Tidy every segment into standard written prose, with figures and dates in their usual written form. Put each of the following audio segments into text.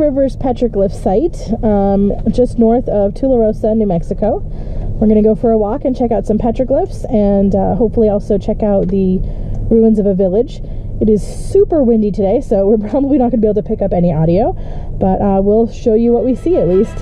Rivers Petroglyph site, just north of Tularosa, New Mexico. We're going to go for a walk and check out some petroglyphs, and hopefully also check out the ruins of a village. It is super windy today, so we're probably not going to be able to pick up any audio, but we'll show you what we see at least.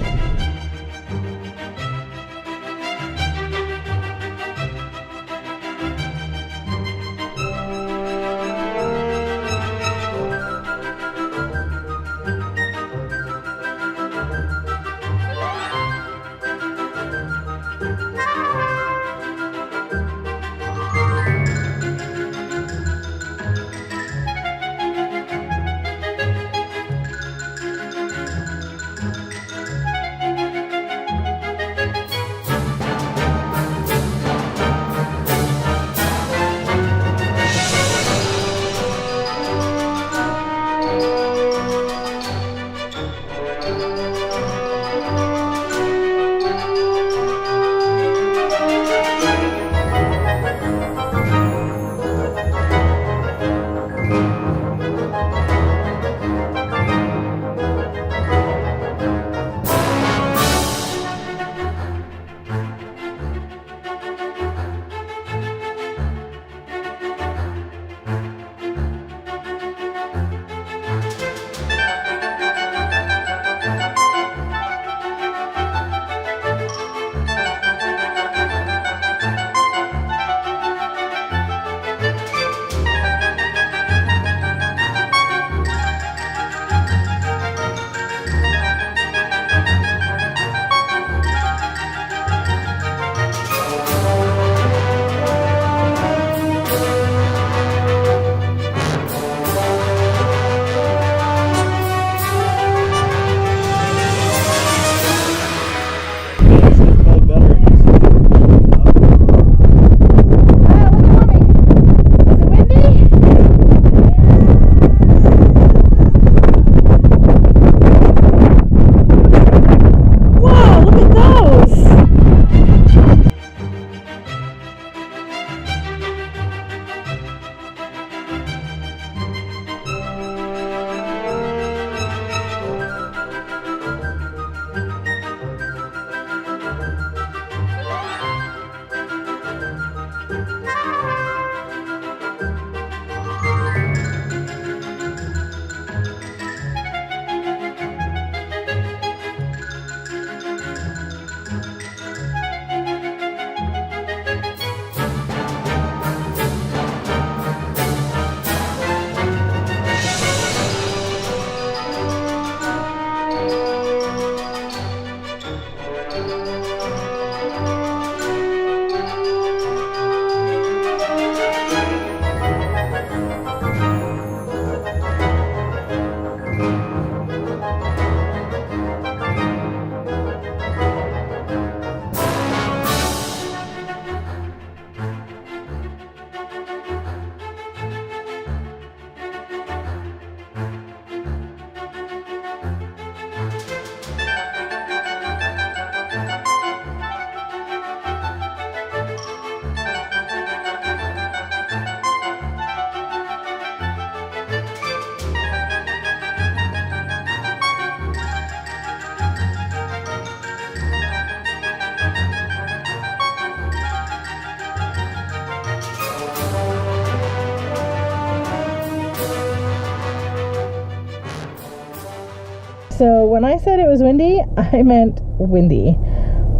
So when I said it was windy, I meant windy.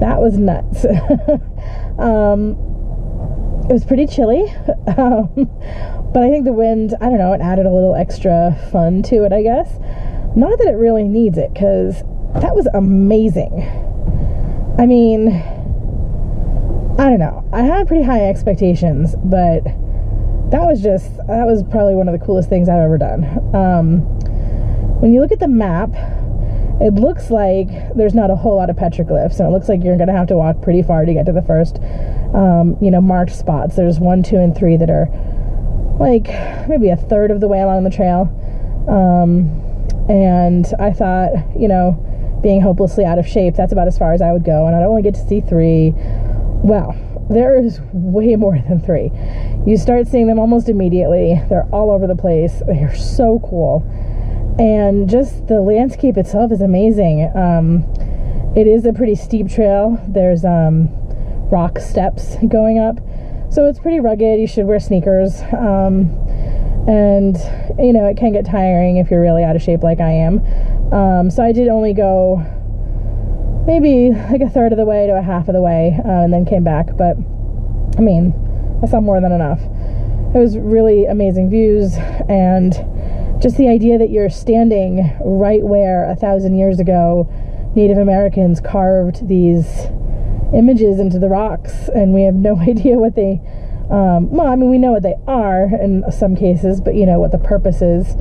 That was nuts. It was pretty chilly, but I think the wind, I don't know, it added a little extra fun to it, I guess. Not that it really needs it, because that was amazing. I mean, I don't know. I had pretty high expectations, but that was probably one of the coolest things I've ever done. When you look at the map, it looks like there's not a whole lot of petroglyphs, and it looks like you're going to have to walk pretty far to get to the first, marked spots. There's 1, 2, and 3 that are like maybe a third of the way along the trail. And I thought, being hopelessly out of shape, that's about as far as I would go, and I'd only get to see 3. Well, there is way more than 3. You start seeing them almost immediately. They're all over the place. They're so cool. And just the landscape itself is amazing. It is a pretty steep trail. There's rock steps going up, so it's pretty rugged. You should wear sneakers. And you know, it can get tiring if you're really out of shape like I am. So I did only go maybe like a third of the way to a half of the way, and then came back. But I mean, I saw more than enough. It was really amazing views, and just the idea that you're standing right where 1,000 years ago Native Americans carved these images into the rocks, and we have no idea what they well, I mean, we know what they are in some cases, but you know what the purpose is.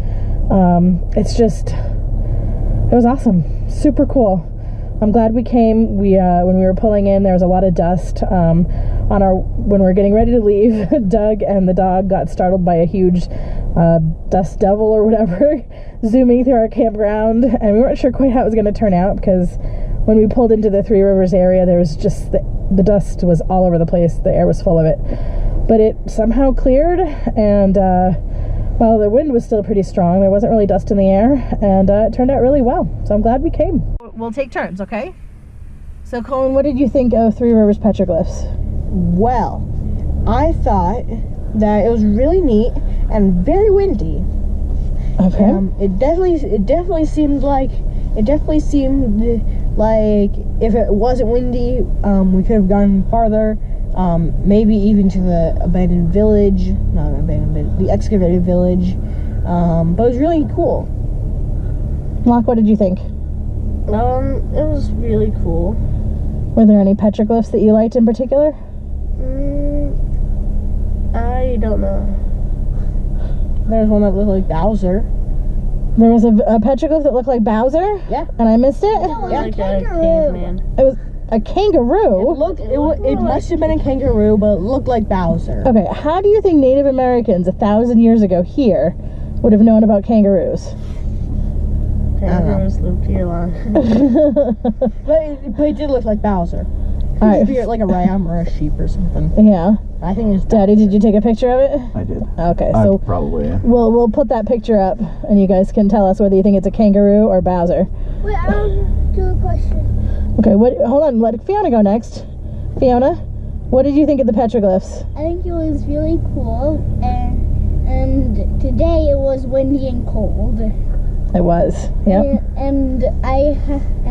It's just, it was awesome, super cool. I'm glad we came. We when we were pulling in, there was a lot of dust on when we were getting ready to leave. Doug and the dog got startled by a huge dust devil or whatever zooming through our campground, and we weren't sure quite how it was going to turn out, because when we pulled into the Three Rivers area, there was just the dust was all over the place. The air was full of it, but it somehow cleared, and while the wind was still pretty strong, there wasn't really dust in the air, and it turned out really well. So I'm glad we came. We'll take turns, okay? So Colin, what did you think of Three Rivers Petroglyphs? Well, I thought that it was really neat and very windy. Okay. It definitely seemed like if it wasn't windy, we could have gone farther. Maybe even to the abandoned village, not abandoned, but the excavated village. But it was really cool. Locke, what did you think? It was really cool. Were there any petroglyphs that you liked in particular? I don't know. There's one that looked like Bowser. There was a petroglyph that looked like Bowser? Yeah. And I missed it? Yeah, like a caveman. It was a kangaroo? It must have been a kangaroo, but it looked like Bowser. Okay, how do you think Native Americans 1,000 years ago here would have known about kangaroos? Kangaroos lived here long. but it did look like Bowser. Alright. Be like a ram or a sheep or something. Yeah. I think it's Daddy, did you take a picture of it? I did. Okay, so probably, yeah. we'll put that picture up, and you guys can tell us whether you think it's a kangaroo or Bowser. Wait, I don't do a question. Okay, hold on, let Fiona go next. Fiona, what did you think of the petroglyphs? I think it was really cool, and today it was windy and cold. It was, yep. And I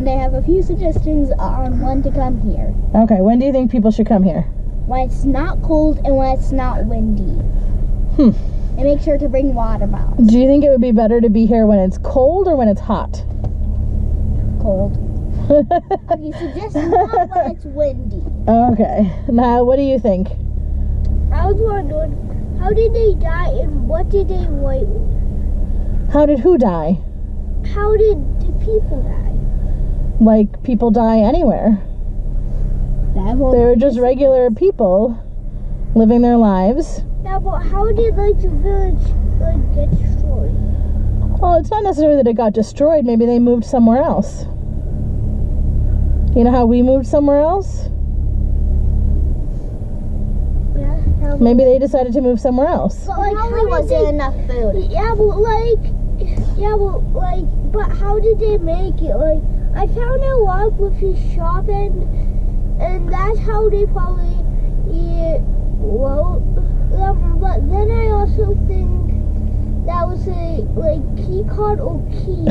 have a few suggestions on when to come here. Okay, when do you think people should come here? When it's not cold and when it's not windy. And make sure to bring water bottles. Do you think it would be better to be here when it's cold or when it's hot? Cold. Okay, so just not when it's windy. Okay, now what do you think? I was wondering, how did they die and what did they wait? How did who die? How did the people die? Like, people die anywhere. They were just regular people living their lives. Yeah, but how did like the village get destroyed? Well, it's not necessarily that it got destroyed. Maybe they moved somewhere else. You know how we moved somewhere else? Yeah. Maybe they decided to move somewhere else. But like, how wasn't enough food? But how did they make it? Like, I found a log with his shop and that's how they probably wrote them. But then I also think that was a key card or key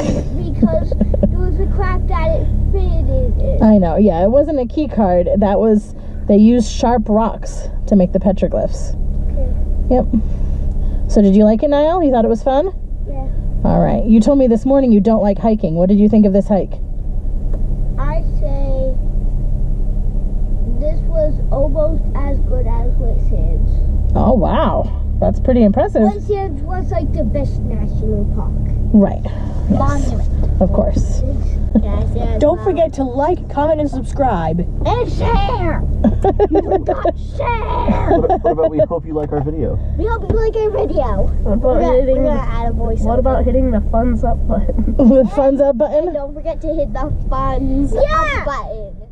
because there was a crack that it fitted in. I know, yeah, it wasn't a key card. That was, they used sharp rocks to make the petroglyphs. Okay. Yep. So did you like it, Niall? You thought it was fun? Yeah. All right. You told me this morning you don't like hiking. What did you think of this hike? I say this was almost as good as Whitsands. Oh, wow. That's pretty impressive. Whitsands was like the best national park. Right. Yes. Monument. Of course. Don't forget to like, comment, and subscribe. And share! You forgot share! What about we hope you like our video? We hope you like our video. What We're about gonna add a voice. What about hitting the thumbs up button? The thumbs up button? Don't forget to hit the thumbs up button.